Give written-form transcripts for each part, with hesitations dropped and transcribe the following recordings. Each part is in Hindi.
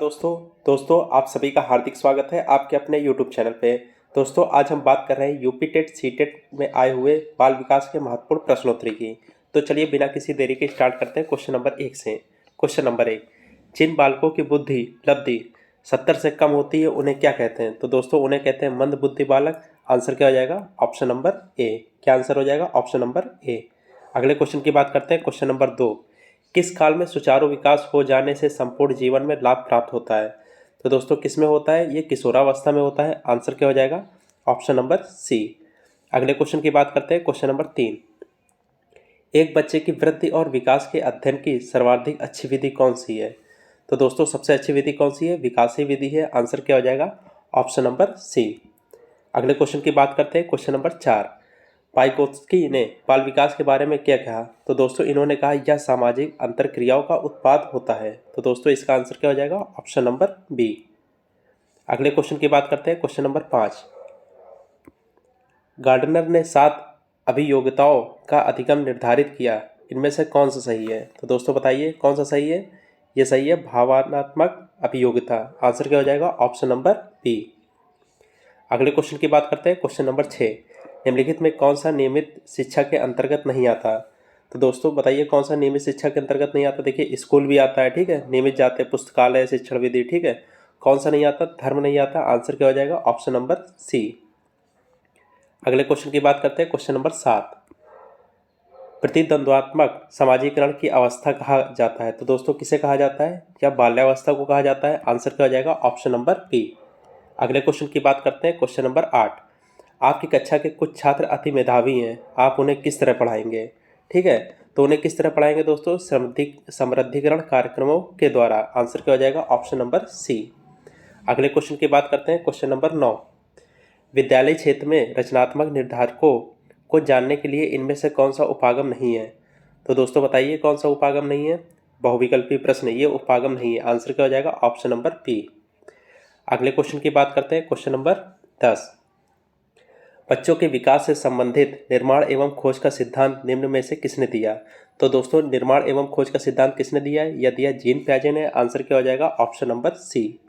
दोस्तों दोस्तों आप सभी का हार्दिक स्वागत है आपके अपने यूट्यूब चैनल पे। दोस्तों आज हम बात कर रहे हैं यूपी टेट सी टेट में आए हुए बाल विकास के महत्वपूर्ण प्रश्नोत्तरी की। तो चलिए बिना किसी देरी के स्टार्ट करते हैं क्वेश्चन नंबर 1 से। क्वेश्चन नंबर 1, जिन बालकों की बुद्धि लब्धि 70 से कम होती है उन्हें क्या कहते हैं? तो दोस्तों उन्हें कहते हैं मंद बुद्धि बालक। आंसर क्या हो जाएगा? Option number A. क्या आंसर हो जाएगा? Option number A. अगले क्वेश्चन की बात करते हैं। क्वेश्चन नंबर 2, किस काल में सुचारू विकास हो जाने से संपूर्ण जीवन में लाभ प्राप्त होता है? तो दोस्तों किस में होता है? ये किशोरावस्था में होता है। आंसर क्या हो जाएगा? Option number C. अगले क्वेश्चन की बात करते हैं। क्वेश्चन नंबर 3, एक बच्चे की वृद्धि और विकास के अध्ययन की सर्वाधिक अच्छी विधि कौन सी है? तो दोस्तों सबसे अच्छी विधि कौन सी है? विकासीय विधि है। आंसर क्या हो जाएगा? Option number C. अगले क्वेश्चन की बात करते हैं। क्वेश्चन नंबर 4, वाइगोत्स्की ने बाल विकास के बारे में क्या कहा? तो दोस्तों इन्होंने कहा यह सामाजिक अंतरक्रियाओं का उत्पाद होता है। तो दोस्तों इसका आंसर क्या हो जाएगा? Option number B. अगले क्वेश्चन की बात करते हैं। क्वेश्चन नंबर 5, गार्डनर ने 7 अभियोगिताओं का अधिगम निर्धारित किया, इनमें से कौन सा सही है? तो दोस्तों बताइए कौन सा सही है? ये सही है भावनात्मक अभियोगिता। आंसर क्या हो जाएगा? Option number B. अगले क्वेश्चन की बात करते हैं। क्वेश्चन नंबर 6, निम्नलिखित में कौन सा नियमित शिक्षा के अंतर्गत नहीं आता? तो दोस्तों बताइए कौन सा नियमित शिक्षा के अंतर्गत नहीं आता? देखिए स्कूल भी आता है, ठीक है, नियमित जाते हैं, पुस्तकालय, शिक्षण विधि, ठीक है। कौन सा नहीं आता? धर्म नहीं आता। आंसर क्या हो जाएगा? Option number C. अगले क्वेश्चन की बात करते हैं। क्वेश्चन नंबर 7, प्रतिद्वंद्वात्मक समाजीकरण की अवस्था कहा जाता है? तो दोस्तों किसे कहा जाता है? क्या बाल्यावस्था को कहा जाता है? आंसर क्या हो जाएगा? Option number B. अगले क्वेश्चन की बात करते हैं। क्वेश्चन नंबर 8, आपकी कक्षा के कुछ छात्र अति मेधावी हैं, आप उन्हें किस तरह पढ़ाएंगे? ठीक है, तो उन्हें किस तरह पढ़ाएंगे दोस्तों? समृद्धिकरण कार्यक्रमों के द्वारा। आंसर क्या हो जाएगा? Option number C. अगले क्वेश्चन की बात करते हैं। क्वेश्चन नंबर 9, विद्यालय क्षेत्र में रचनात्मक निर्धारकों को जानने के लिए इनमें से कौन सा उपागम नहीं है? तो दोस्तों बताइए कौन सा उपागम नहीं है? बहुविकल्पी प्रश्न, ये उपागम नहीं है। आंसर क्या हो जाएगा? Option number B. अगले क्वेश्चन की बात करते हैं। क्वेश्चन नंबर 10, बच्चों के विकास से संबंधित निर्माण एवं खोज का सिद्धांत निम्न में से किसने दिया? तो दोस्तों निर्माण एवं खोज का सिद्धांत किसने दिया है? यह दिया जीन पियाजे ने। आंसर क्या हो जाएगा? Option number C.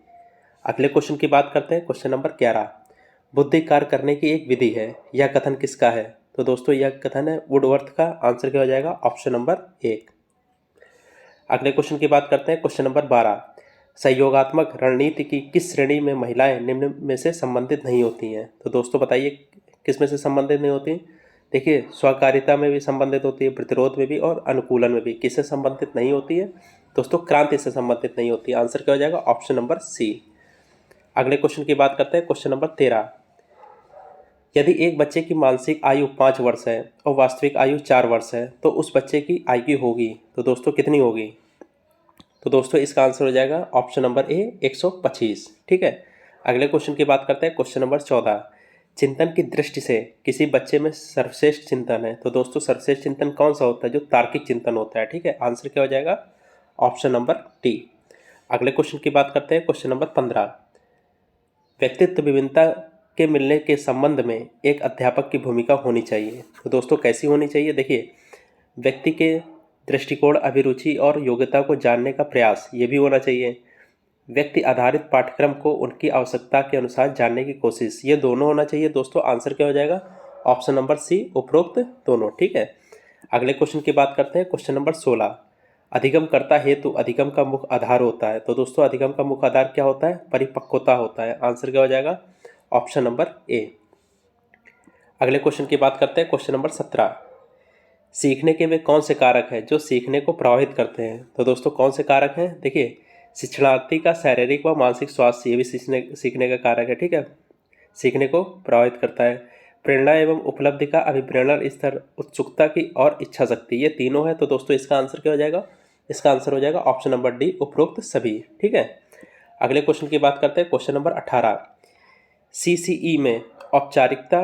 अगले क्वेश्चन की बात करते हैं। क्वेश्चन नंबर 11, बुद्धि कार्य करने की एक विधि है, यह कथन किसका है? तो दोस्तों यह कथन है वुडवर्थ का। आंसर क्या हो जाएगा? Option number 1। अगले क्वेश्चन की बात करते हैं। क्वेश्चन नंबर 12, सहयोगात्मक रणनीति की किस श्रेणी में महिलाएं निम्न में से संबंधित नहीं होती हैं? तो दोस्तों बताइए किस में से संबंधित नहीं होती? देखिए स्वकार्यता में भी संबंधित होती है, प्रतिरोध में भी और अनुकूलन में भी। किससे संबंधित नहीं होती है दोस्तों? क्रांति से संबंधित नहीं होती है। आंसर क्या हो जाएगा? Option number C. अगले क्वेश्चन की बात करते हैं। क्वेश्चन नंबर 13, यदि एक बच्चे की मानसिक आयु 5 वर्ष है और वास्तविक आयु 4 वर्ष है तो उस बच्चे की आयु होगी तो दोस्तों कितनी होगी? तो दोस्तों इसका आंसर हो जाएगा ऑप्शन नंबर ए 125। ठीक है, अगले क्वेश्चन की बात करते हैं। क्वेश्चन नंबर 14, चिंतन की दृष्टि से किसी बच्चे में सर्वश्रेष्ठ चिंतन है। तो दोस्तों सर्वश्रेष्ठ चिंतन कौन सा होता है? जो तार्किक चिंतन होता है। ठीक है, आंसर क्या हो जाएगा? Option number D. अगले क्वेश्चन की बात करते हैं। क्वेश्चन नंबर 15, व्यक्तित्व विभिन्नता के मिलने के संबंध में एक अध्यापक की भूमिका होनी चाहिए। तो दोस्तों कैसी होनी चाहिए? देखिए व्यक्ति के दृष्टिकोण, अभिरुचि और योग्यता को जानने का प्रयास, ये भी होना चाहिए। व्यक्ति आधारित पाठ्यक्रम को उनकी आवश्यकता के अनुसार जानने की कोशिश, ये दोनों होना चाहिए दोस्तों। आंसर क्या हो जाएगा? ऑप्शन नंबर सी, उपरोक्त दोनों। ठीक है, अगले क्वेश्चन की बात करते हैं। क्वेश्चन नंबर 16, अधिगमकर्ता हेतु अधिगम का मुख्य आधार होता है। तो दोस्तों अधिगम का मुख्य आधार क्या होता है? परिपक्वता होता है। आंसर क्या हो जाएगा? Option number A. अगले क्वेश्चन की बात करते हैं। क्वेश्चन नंबर 17, सीखने के वे कौन से कारक हैं जो सीखने को प्रभावित करते हैं? तो दोस्तों कौन से कारक हैं? देखिए शिक्षणार्थी का शारीरिक व मानसिक स्वास्थ्य, ये भी सीखने का कारक है। ठीक है, सीखने को प्रभावित करता है। प्रेरणा एवं उपलब्धि का अभिप्रेरण स्तर, उत्सुकता की और इच्छा शक्ति, ये तीनों है। तो दोस्तों इसका आंसर क्या हो जाएगा? इसका आंसर हो जाएगा ऑप्शन नंबर डी, उपरोक्त सभी। ठीक है, अगले क्वेश्चन की बात करते हैं। क्वेश्चन नंबर 18, सीसीई में औपचारिकता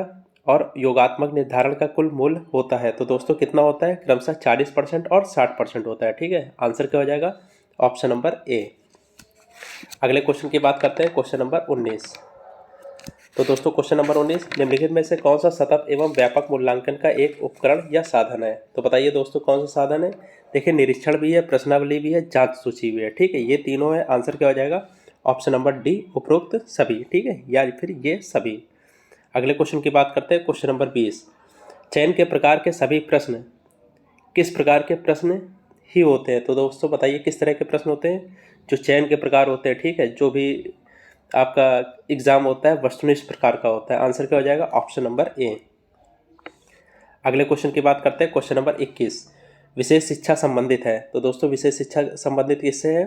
और योगात्मक निर्धारण का कुल मूल्य होता है। तो दोस्तों कितना होता है? क्रमशः 40% और 60% होता है। ठीक है, आंसर क्या हो जाएगा? Option number A. अगले क्वेश्चन की बात करते हैं। क्वेश्चन नंबर 19, तो दोस्तों क्वेश्चन नंबर 19, निम्नलिखित में से कौन सा सतत एवं व्यापक मूल्यांकन का एक उपकरण या साधन है? तो बताइए दोस्तों कौन सा साधन है? देखिए निरीक्षण भी है, प्रश्नावली भी है, जांच सूची भी है। ठीक है, ये तीनों है। आंसर क्या हो जाएगा? ऑप्शन नंबर डी उपरोक्त सभी, ठीक है, या फिर ये सभी। अगले क्वेश्चन की बात करते हैं, क्वेश्चन नंबर 20। चयन के प्रकार के सभी प्रश्न किस प्रकार के प्रश्न ही होते हैं? तो दोस्तों बताइए किस तरह के प्रश्न होते हैं? जो चयन के प्रकार होते हैं, ठीक है, जो भी आपका एग्जाम होता है वस्तुनिष्ठ प्रकार का होता है। आंसर क्या हो जाएगा? Option number A. अगले क्वेश्चन की बात करते हैं, क्वेश्चन नंबर 21। विशेष शिक्षा संबंधित है। तो दोस्तों विशेष शिक्षा संबंधित किससे है?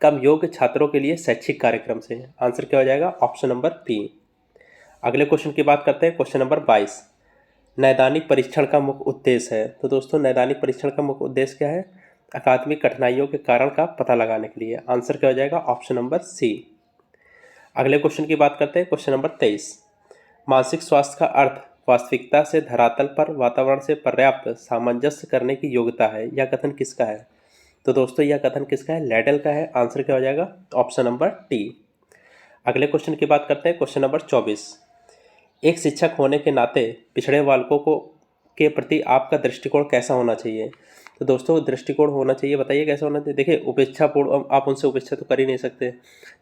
कम योग्य छात्रों के लिए शैक्षिक कार्यक्रम से। आंसर क्या हो जाएगा? Option number B. अगले क्वेश्चन की बात करते हैं, क्वेश्चन नंबर 22। नैदानिक परीक्षण का मुख्य उद्देश्य है। तो दोस्तों नैदानिक परीक्षण का मुख्य उद्देश्य क्या है? अकादमिक कठिनाइयों के कारण का पता लगाने के लिए। आंसर क्या हो जाएगा? Option number C. अगले क्वेश्चन की बात करते हैं, क्वेश्चन नंबर 23। मानसिक स्वास्थ्य का अर्थ वास्तविकता से धरातल पर वातावरण से पर्याप्त सामंजस्य करने की योग्यता है। यह कथन किसका है? तो दोस्तों यह कथन किसका है? लैडल का है। आंसर क्या हो जाएगा? Option number T. अगले क्वेश्चन की बात करते हैं, क्वेश्चन नंबर 24। एक शिक्षक होने के नाते पिछड़े बालकों को के प्रति आपका दृष्टिकोण कैसा होना चाहिए? तो दोस्तों दृष्टिकोण होना चाहिए, बताइए कैसा होना चाहिए। देखिए उपेक्षापूर्ण, आप उनसे उपेक्षा तो कर ही नहीं सकते,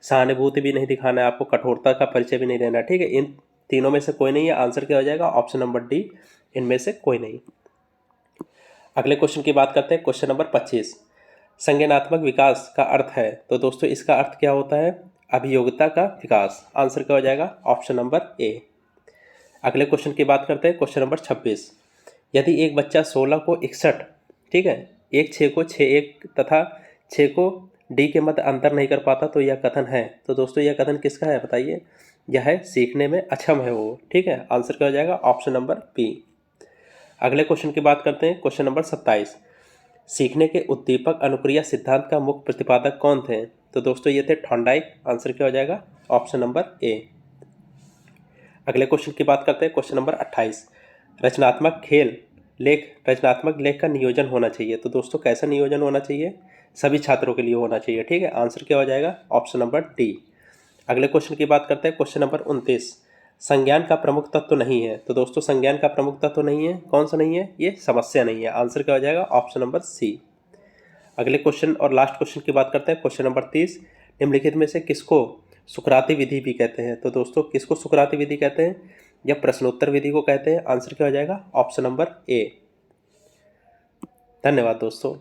सहानुभूति भी नहीं दिखाना है आपको, कठोरता का परिचय भी नहीं देना है, ठीक है। इन तीनों में से कोई नहीं है। आंसर क्या हो जाएगा? ऑप्शन नंबर डी, इनमें से कोई नहीं। अगले क्वेश्चन की बात करते हैं, क्वेश्चन नंबर 25। संज्ञानात्मक विकास का अर्थ है। तो दोस्तों इसका अर्थ क्या होता है? अभियोग्यता का विकास। आंसर क्या हो जाएगा? Option number A. अगले क्वेश्चन की बात करते हैं, क्वेश्चन नंबर 26। यदि एक बच्चा 16 को 61, ठीक है, एक 6 को 61 तथा 6 को डी के मध्य अंतर नहीं कर पाता तो यह कथन है। तो दोस्तों यह कथन किसका है बताइए? यह है सीखने में अक्षम है वो, ठीक है। आंसर क्या हो जाएगा? Option number B. अगले क्वेश्चन की बात करते हैं, क्वेश्चन नंबर 27। सीखने के उद्दीपक अनुक्रिया सिद्धांत का मुख्य प्रतिपादक कौन थे? तो दोस्तों ये थे थॉर्नडाइक। आंसर क्या हो जाएगा? Option number A. अगले क्वेश्चन की बात करते हैं, क्वेश्चन नंबर 28। रचनात्मक लेख का नियोजन होना चाहिए। तो दोस्तों कैसा नियोजन होना चाहिए? सभी छात्रों के लिए होना चाहिए, ठीक है। आंसर क्या हो जाएगा? Option number D. अगले क्वेश्चन की बात करते हैं, क्वेश्चन नंबर 29। संज्ञान का प्रमुख तत्व नहीं है। तो दोस्तों संज्ञान का प्रमुख तत्व नहीं है, कौन सा नहीं है? ये समस्या नहीं है। आंसर क्या हो जाएगा? Option number C. अगले क्वेश्चन और लास्ट क्वेश्चन की बात करते हैं, क्वेश्चन नंबर 30। निम्नलिखित में से किसको सुकराती विधि भी कहते हैं? तो दोस्तों किसको सुकराती विधि कहते हैं या प्रश्नोत्तर विधि को कहते हैं? आंसर क्या हो जाएगा? Option number A. धन्यवाद दोस्तों।